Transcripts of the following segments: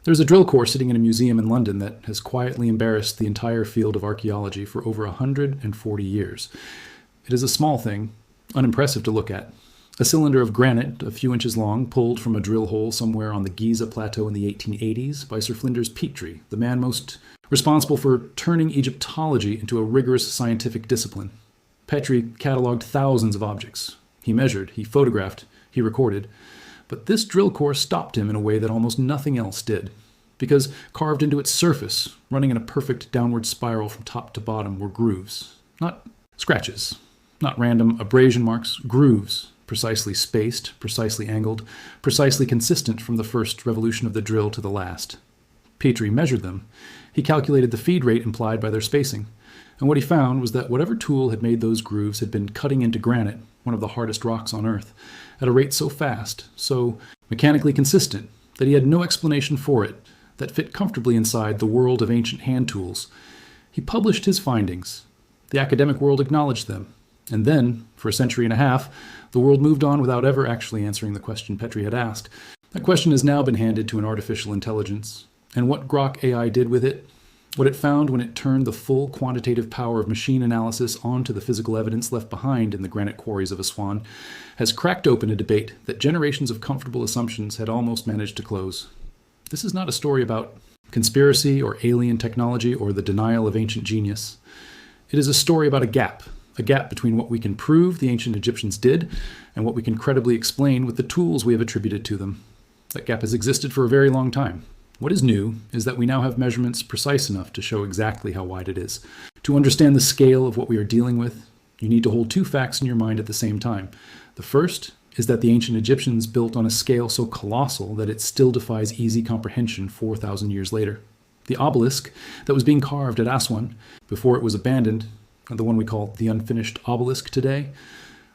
There's a drill core sitting in a museum in London that has quietly embarrassed the entire field of archaeology for over 140 years. It is a small thing, unimpressive to look at. A cylinder of granite, a few inches long, pulled from a drill hole somewhere on the Giza Plateau in the 1880s by Sir Flinders Petrie, the man most responsible for turning Egyptology into a rigorous scientific discipline. Petrie catalogued thousands of objects. He measured, he photographed, he recorded. But this drill core stopped him in a way that almost nothing else did. Because carved into its surface, running in a perfect downward spiral from top to bottom, were grooves. Not scratches, not random abrasion marks, grooves, precisely spaced, precisely angled, precisely consistent from the first revolution of the drill to the last. Petrie measured them. He calculated the feed rate implied by their spacing. And what he found was that whatever tool had made those grooves had been cutting into granite, one of the hardest rocks on Earth, at a rate so fast, so mechanically consistent, that he had no explanation for it, that fit comfortably inside the world of ancient hand tools. He published his findings. The academic world acknowledged them. And then, for a century and a half, the world moved on without ever actually answering the question Petrie had asked. That question has now been handed to an artificial intelligence. And what Grok AI did with it, what it found when it turned the full quantitative power of machine analysis onto the physical evidence left behind in the granite quarries of Aswan, has cracked open a debate that generations of comfortable assumptions had almost managed to close. This is not a story about conspiracy or alien technology or the denial of ancient genius. It is a story about a gap between what we can prove the ancient Egyptians did and what we can credibly explain with the tools we have attributed to them. That gap has existed for a very long time. What is new is that we now have measurements precise enough to show exactly how wide it is. To understand the scale of what we are dealing with, you need to hold two facts in your mind at the same time. The first is that the ancient Egyptians built on a scale so colossal that it still defies easy comprehension 4,000 years later. The obelisk that was being carved at Aswan before it was abandoned, the one we call the unfinished obelisk today,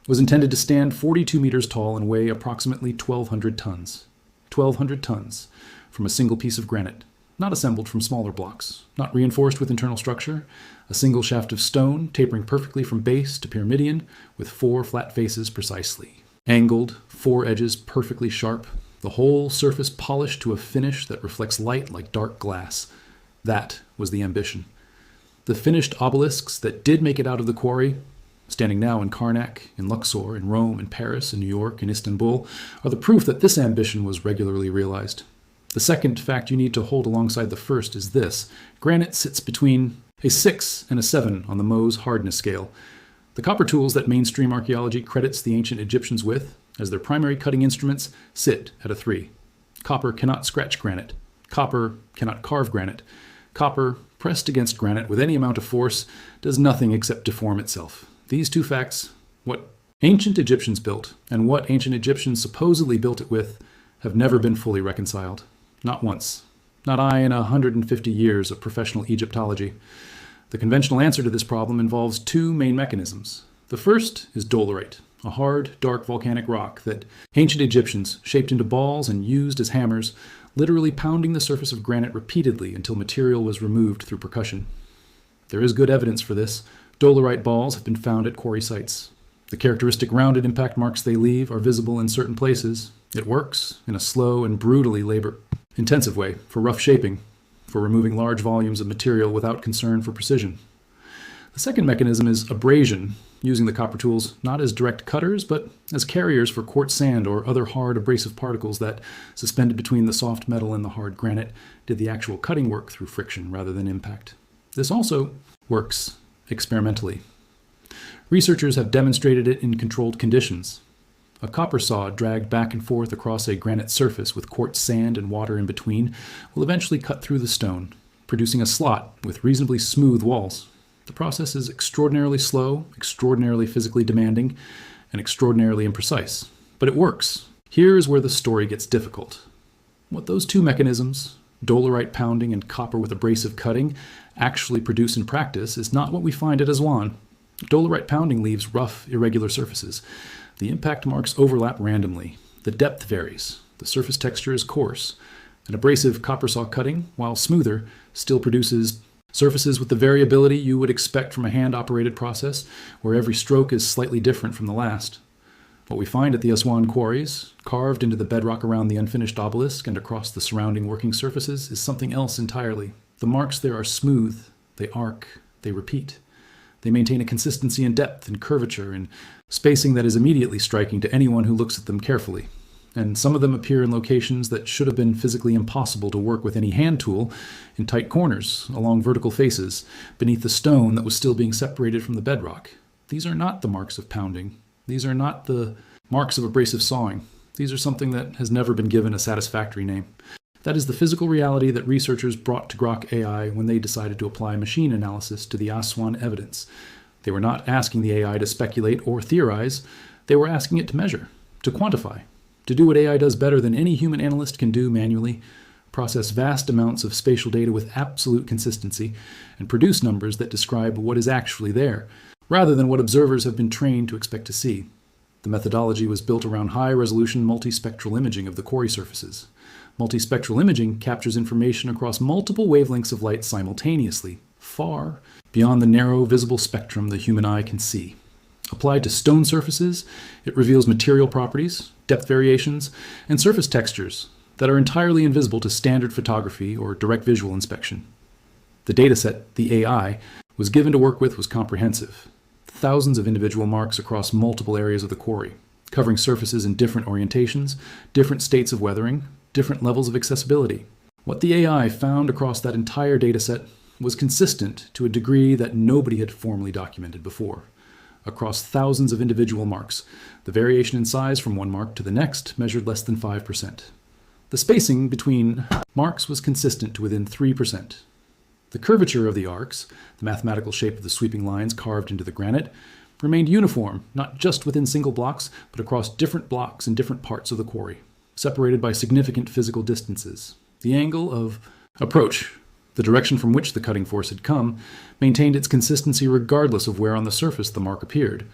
was intended to stand 42 meters tall and weigh approximately 1,200 tons. 1,200 tons from a single piece of granite, not assembled from smaller blocks, not reinforced with internal structure, a single shaft of stone tapering perfectly from base to pyramidion with 4 flat faces precisely. Angled, 4 edges perfectly sharp, the whole surface polished to a finish that reflects light like dark glass. That was the ambition. The finished obelisks that did make it out of the quarry, standing now in Karnak, in Luxor, in Rome, in Paris, in New York, in Istanbul, are the proof that this ambition was regularly realized. The second fact you need to hold alongside the first is this. Granite sits between a 6 and a 7 on the Mohs hardness scale. The copper tools that mainstream archaeology credits the ancient Egyptians with, as their primary cutting instruments, sit at a 3. Copper cannot scratch granite. Copper cannot carve granite. Copper, pressed against granite with any amount of force, does nothing except deform itself. These two facts, what ancient Egyptians built and what ancient Egyptians supposedly built it with, have never been fully reconciled. Not once. Not I in 150 years of professional Egyptology. The conventional answer to this problem involves 2 main mechanisms. The first is dolerite, a hard, dark volcanic rock that ancient Egyptians shaped into balls and used as hammers, literally pounding the surface of granite repeatedly until material was removed through percussion. There is good evidence for this. Dolerite balls have been found at quarry sites. The characteristic rounded impact marks they leave are visible in certain places. It works in a slow and brutally labor-intensive way for rough shaping, for removing large volumes of material without concern for precision. The second mechanism is abrasion, using the copper tools not as direct cutters, but as carriers for quartz sand or other hard abrasive particles that, suspended between the soft metal and the hard granite, did the actual cutting work through friction rather than impact. This also works experimentally. Researchers have demonstrated it in controlled conditions. A copper saw dragged back and forth across a granite surface with quartz sand and water in between will eventually cut through the stone, producing a slot with reasonably smooth walls. The process is extraordinarily slow, extraordinarily physically demanding, and extraordinarily imprecise. But it works. Here is where the story gets difficult. What those 2 mechanisms, dolerite pounding and copper with abrasive cutting, actually produce in practice is not what we find at Aswan. Dolerite pounding leaves rough, irregular surfaces. The impact marks overlap randomly. The depth varies. The surface texture is coarse. An abrasive copper saw cutting, while smoother, still produces surfaces with the variability you would expect from a hand-operated process, where every stroke is slightly different from the last. What we find at the Aswan quarries, carved into the bedrock around the unfinished obelisk and across the surrounding working surfaces, is something else entirely. The marks there are smooth, they arc, they repeat. They maintain a consistency in depth and curvature and spacing that is immediately striking to anyone who looks at them carefully. And some of them appear in locations that should have been physically impossible to work with any hand tool, in tight corners, along vertical faces, beneath the stone that was still being separated from the bedrock. These are not the marks of pounding. These are not the marks of abrasive sawing. These are something that has never been given a satisfactory name. That is the physical reality that researchers brought to Grok AI when they decided to apply machine analysis to the Aswan evidence. They were not asking the AI to speculate or theorize. They were asking it to measure, to quantify, to do what AI does better than any human analyst can do manually: process vast amounts of spatial data with absolute consistency and produce numbers that describe what is actually there, rather than what observers have been trained to expect to see. The methodology was built around high-resolution multispectral imaging of the quarry surfaces. Multispectral imaging captures information across multiple wavelengths of light simultaneously, far beyond the narrow visible spectrum the human eye can see. Applied to stone surfaces, it reveals material properties, depth variations, and surface textures that are entirely invisible to standard photography or direct visual inspection. The dataset the AI was given to work with was comprehensive. Thousands of individual marks across multiple areas of the quarry, covering surfaces in different orientations, different states of weathering, different levels of accessibility. What the AI found across that entire dataset was consistent to a degree that nobody had formally documented before. Across thousands of individual marks, the variation in size from one mark to the next measured less than 5%. The spacing between marks was consistent to within 3%. The curvature of the arcs, the mathematical shape of the sweeping lines carved into the granite, remained uniform, not just within single blocks, but across different blocks in different parts of the quarry, separated by significant physical distances. The angle of approach, the direction from which the cutting force had come, maintained its consistency regardless of where on the surface the mark appeared.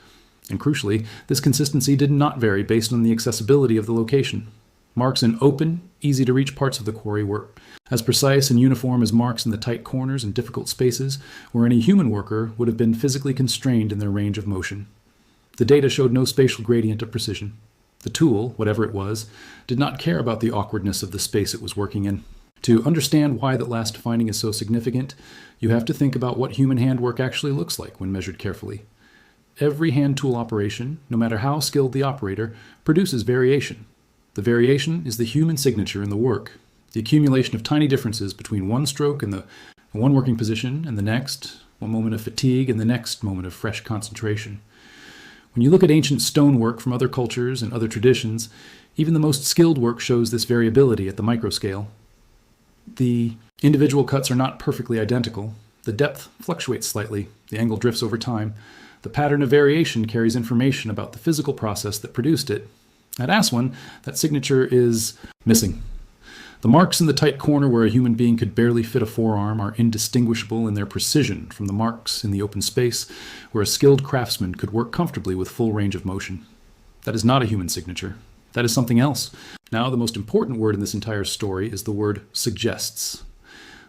And crucially, this consistency did not vary based on the accessibility of the location. Marks in open, easy-to-reach parts of the quarry were as precise and uniform as marks in the tight corners and difficult spaces where any human worker would have been physically constrained in their range of motion. The data showed no spatial gradient of precision. The tool, whatever it was, did not care about the awkwardness of the space it was working in. To understand why that last finding is so significant, you have to think about what human handwork actually looks like when measured carefully. Every hand tool operation, no matter how skilled the operator, produces variation. The variation is the human signature in the work, the accumulation of tiny differences between one stroke and the one working position and the next, one moment of fatigue and the next moment of fresh concentration. When you look at ancient stonework from other cultures and other traditions, even the most skilled work shows this variability at the microscale. The individual cuts are not perfectly identical. The depth fluctuates slightly. The angle drifts over time. The pattern of variation carries information about the physical process that produced it. At Aswan, that signature is missing. The marks in the tight corner where a human being could barely fit a forearm are indistinguishable in their precision from the marks in the open space where a skilled craftsman could work comfortably with full range of motion. That is not a human signature. That is something else. Now, the most important word in this entire story is the word suggests.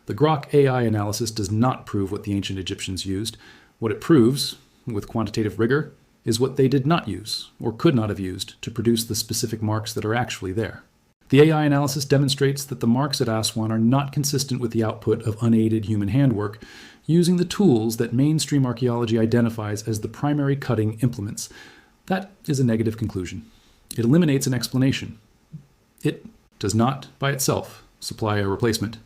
The Grok AI analysis does not prove what the ancient Egyptians used. What it proves, with quantitative rigor, is what they did not use, or could not have used, to produce the specific marks that are actually there. The AI analysis demonstrates that the marks at Aswan are not consistent with the output of unaided human handwork, using the tools that mainstream archaeology identifies as the primary cutting implements. That is a negative conclusion. It eliminates an explanation. It does not, by itself, supply a replacement.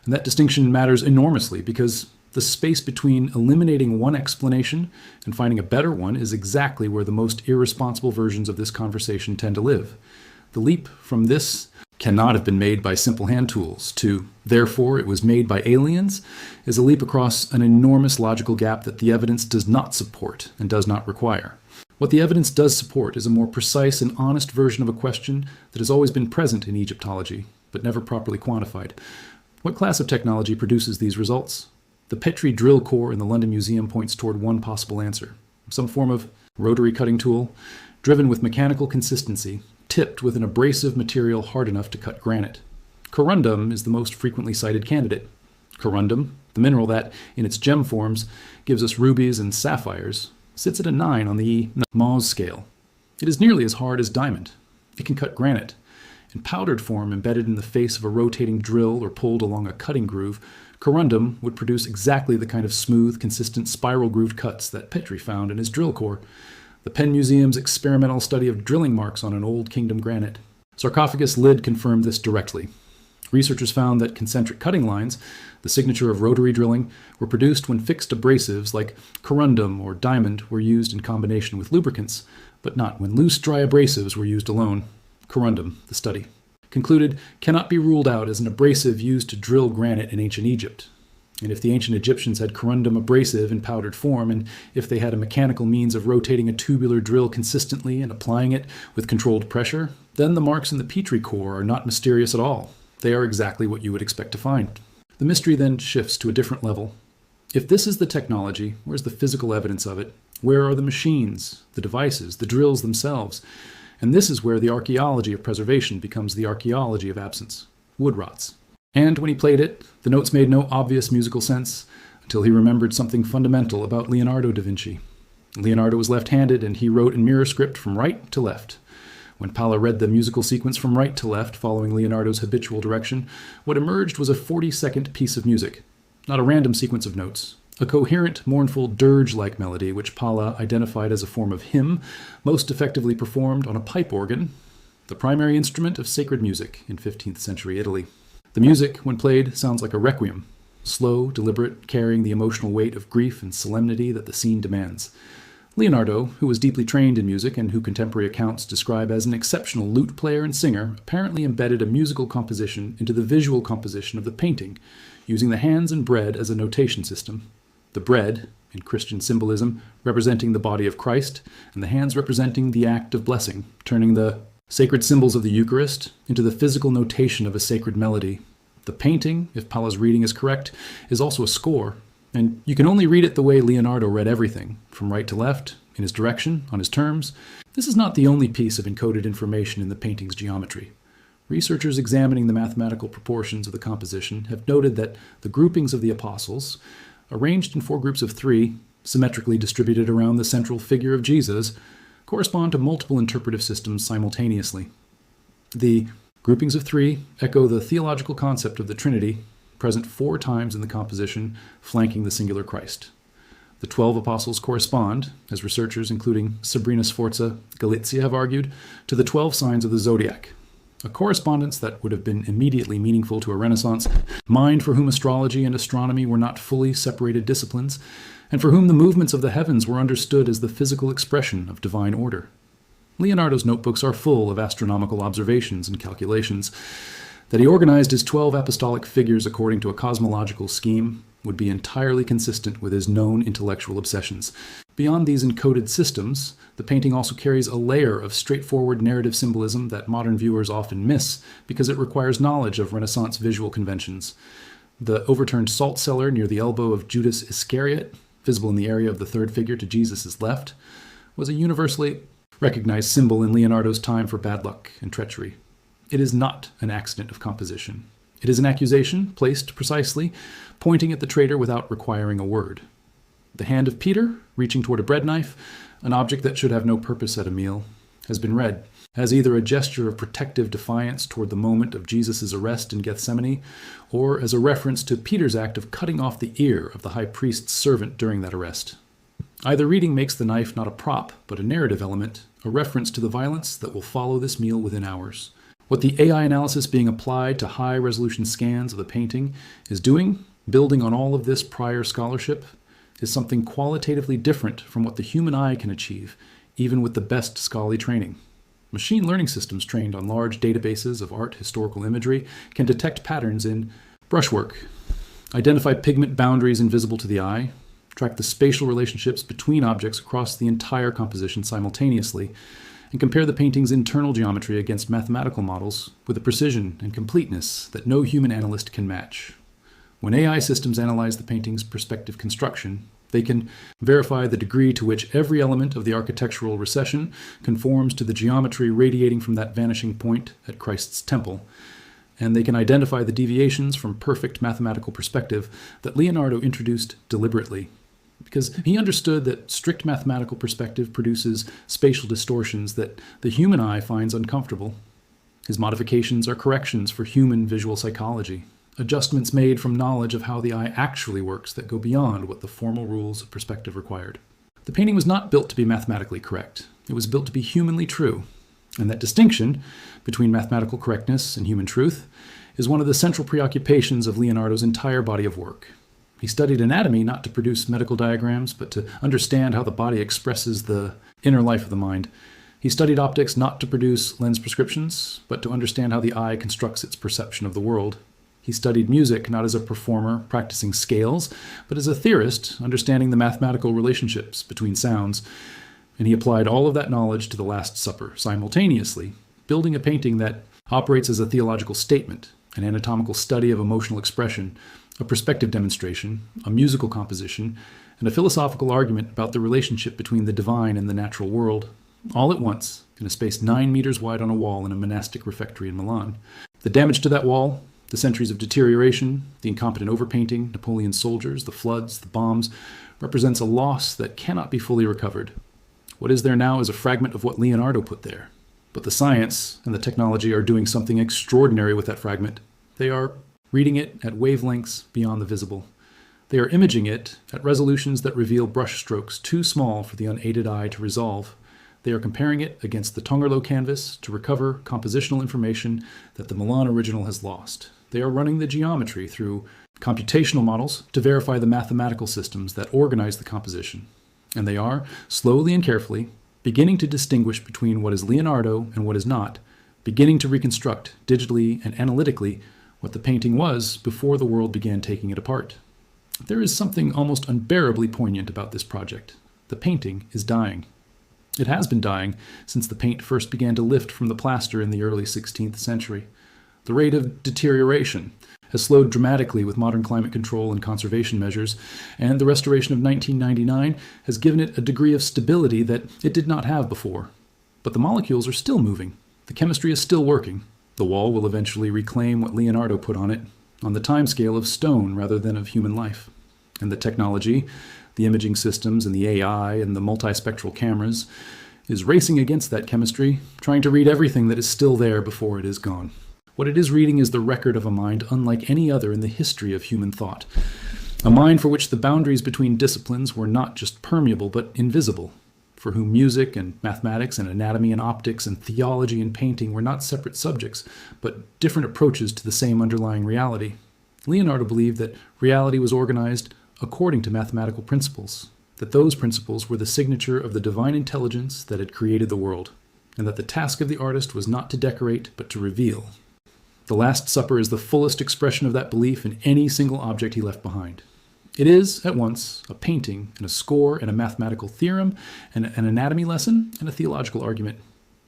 And that distinction matters enormously because the space between eliminating one explanation and finding a better one is exactly where the most irresponsible versions of this conversation tend to live. The leap from this cannot have been made by simple hand tools to therefore it was made by aliens is a leap across an enormous logical gap that the evidence does not support and does not require. What the evidence does support is a more precise and honest version of a question that has always been present in Egyptology, but never properly quantified. What class of technology produces these results? The Petrie drill core in the London Museum points toward one possible answer: some form of rotary cutting tool, driven with mechanical consistency, tipped with an abrasive material hard enough to cut granite. Corundum is the most frequently cited candidate. Corundum, the mineral that, in its gem forms, gives us rubies and sapphires, sits at a 9 on the Mohs scale. It is nearly as hard as diamond. It can cut granite. In powdered form, embedded in the face of a rotating drill or pulled along a cutting groove, corundum would produce exactly the kind of smooth, consistent, spiral-grooved cuts that Petrie found in his drill core. The Penn Museum's experimental study of drilling marks on an Old Kingdom granite. Sarcophagus lid confirmed this directly. Researchers found that concentric cutting lines, the signature of rotary drilling, were produced when fixed abrasives like corundum or diamond were used in combination with lubricants, but not when loose, dry abrasives were used alone. Corundum, the study, concluded, cannot be ruled out as an abrasive used to drill granite in ancient Egypt. And if the ancient Egyptians had corundum abrasive in powdered form, and if they had a mechanical means of rotating a tubular drill consistently and applying it with controlled pressure, then the marks in the Petrie core are not mysterious at all. They are exactly what you would expect to find. The mystery then shifts to a different level. If this is the technology, where's the physical evidence of it? Where are the machines, the devices, the drills themselves? And this is where the archaeology of preservation becomes the archaeology of absence. Wood rots. And when he played it, the notes made no obvious musical sense until he remembered something fundamental about Leonardo da Vinci. Leonardo was left-handed, and he wrote in mirror script from right to left. When Palla read the musical sequence from right to left, following Leonardo's habitual direction, what emerged was a 40-second piece of music, not a random sequence of notes. A coherent, mournful, dirge-like melody, which Palla identified as a form of hymn, most effectively performed on a pipe organ, the primary instrument of sacred music in 15th century Italy. The music, when played, sounds like a requiem, slow, deliberate, carrying the emotional weight of grief and solemnity that the scene demands. Leonardo, who was deeply trained in music and who contemporary accounts describe as an exceptional lute player and singer, apparently embedded a musical composition into the visual composition of the painting, using the hands and bread as a notation system. The bread, in Christian symbolism, representing the body of Christ, and the hands representing the act of blessing, turning the sacred symbols of the Eucharist into the physical notation of a sacred melody. The painting, if Palla's reading is correct, is also a score, and you can only read it the way Leonardo read everything, from right to left, in his direction, on his terms. This is not the only piece of encoded information in the painting's geometry. Researchers examining the mathematical proportions of the composition have noted that the groupings of the apostles, arranged in 4 groups of 3, symmetrically distributed around the central figure of Jesus, correspond to multiple interpretive systems simultaneously. The groupings of 3 echo the theological concept of the Trinity, present 4 times in the composition, flanking the singular Christ. The 12 apostles correspond, as researchers including Sabrina Sforza, Galizia have argued, to the 12 signs of the zodiac, a correspondence that would have been immediately meaningful to a Renaissance mind for whom astrology and astronomy were not fully separated disciplines, and for whom the movements of the heavens were understood as the physical expression of divine order. Leonardo's notebooks are full of astronomical observations and calculations. That he organized his 12 apostolic figures according to a cosmological scheme would be entirely consistent with his known intellectual obsessions. Beyond these encoded systems, the painting also carries a layer of straightforward narrative symbolism that modern viewers often miss because it requires knowledge of Renaissance visual conventions. The overturned salt cellar near the elbow of Judas Iscariot, visible in the area of the third figure to Jesus' left, was a universally recognized symbol in Leonardo's time for bad luck and treachery. It is not an accident of composition. It is an accusation, placed precisely, pointing at the traitor without requiring a word. The hand of Peter, reaching toward a bread knife, an object that should have no purpose at a meal, has been read as either a gesture of protective defiance toward the moment of Jesus' arrest in Gethsemane, or as a reference to Peter's act of cutting off the ear of the high priest's servant during that arrest. Either reading makes the knife not a prop, but a narrative element, a reference to the violence that will follow this meal within hours. What the AI analysis being applied to high-resolution scans of the painting is doing, building on all of this prior scholarship, is something qualitatively different from what the human eye can achieve, even with the best scholarly training. Machine learning systems trained on large databases of art historical imagery can detect patterns in brushwork, identify pigment boundaries invisible to the eye, track the spatial relationships between objects across the entire composition simultaneously, and compare the painting's internal geometry against mathematical models with a precision and completeness that no human analyst can match. When AI systems analyze the painting's perspective construction, they can verify the degree to which every element of the architectural recession conforms to the geometry radiating from that vanishing point at Christ's temple, and they can identify the deviations from perfect mathematical perspective that Leonardo introduced deliberately, because he understood that strict mathematical perspective produces spatial distortions that the human eye finds uncomfortable. His modifications are corrections for human visual psychology, adjustments made from knowledge of how the eye actually works that go beyond what the formal rules of perspective required. The painting was not built to be mathematically correct. It was built to be humanly true. And that distinction between mathematical correctness and human truth is one of the central preoccupations of Leonardo's entire body of work. He studied anatomy not to produce medical diagrams, but to understand how the body expresses the inner life of the mind. He studied optics not to produce lens prescriptions, but to understand how the eye constructs its perception of the world. He studied music not as a performer practicing scales, but as a theorist understanding the mathematical relationships between sounds. And he applied all of that knowledge to the Last Supper simultaneously, building a painting that operates as a theological statement, an anatomical study of emotional expression, a perspective demonstration, a musical composition, and a philosophical argument about the relationship between the divine and the natural world, all at once, in a space 9 meters wide on a wall in a monastic refectory in Milan. The damage to that wall, the centuries of deterioration, the incompetent overpainting, Napoleon's soldiers, the floods, the bombs, represents a loss that cannot be fully recovered. What is there now is a fragment of what Leonardo put there. But the science and the technology are doing something extraordinary with that fragment. They are reading it at wavelengths beyond the visible. They are imaging it at resolutions that reveal brushstrokes too small for the unaided eye to resolve. They are comparing it against the Tongerlo canvas to recover compositional information that the Milan original has lost. They are running the geometry through computational models to verify the mathematical systems that organize the composition. And they are, slowly and carefully, beginning to distinguish between what is Leonardo and what is not, beginning to reconstruct, digitally and analytically, what the painting was before the world began taking it apart. There is something almost unbearably poignant about this project. The painting is dying. It has been dying since the paint first began to lift from the plaster in the early 16th century. The rate of deterioration has slowed dramatically with modern climate control and conservation measures, and the restoration of 1999 has given it a degree of stability that it did not have before. But the molecules are still moving. The chemistry is still working. The wall will eventually reclaim what Leonardo put on it, on the timescale of stone rather than of human life. And the technology, the imaging systems and the AI and the multispectral cameras, is racing against that chemistry, trying to read everything that is still there before it is gone. What it is reading is the record of a mind unlike any other in the history of human thought. A mind for which the boundaries between disciplines were not just permeable but invisible, for whom music and mathematics and anatomy and optics and theology and painting were not separate subjects, but different approaches to the same underlying reality. Leonardo believed that reality was organized according to mathematical principles, that those principles were the signature of the divine intelligence that had created the world, and that the task of the artist was not to decorate but to reveal. The Last Supper is the fullest expression of that belief in any single object he left behind. It is, at once, a painting and a score and a mathematical theorem and an anatomy lesson and a theological argument.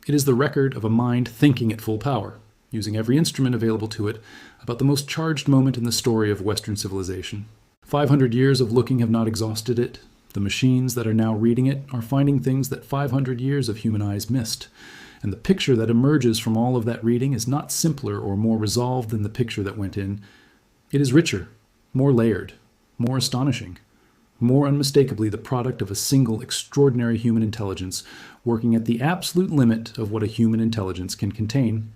It is the record of a mind thinking at full power, using every instrument available to it, about the most charged moment in the story of Western civilization. 500 years of looking have not exhausted it. The machines that are now reading it are finding things that 500 years of human eyes missed. And the picture that emerges from all of that reading is not simpler or more resolved than the picture that went in. It is richer, more layered, more astonishing, more unmistakably the product of a single extraordinary human intelligence working at the absolute limit of what a human intelligence can contain.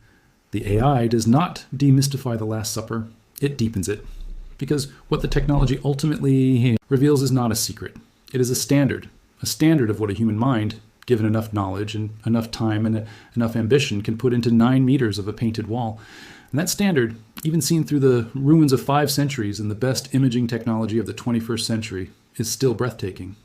The AI does not demystify the Last Supper, it deepens it. Because what the technology ultimately reveals is not a secret. It is a standard of what a human mind, given enough knowledge and enough time and enough ambition, can put into 9 meters of a painted wall. And that standard, even seen through the ruins of 5 centuries and the best imaging technology of the 21st century, is still breathtaking.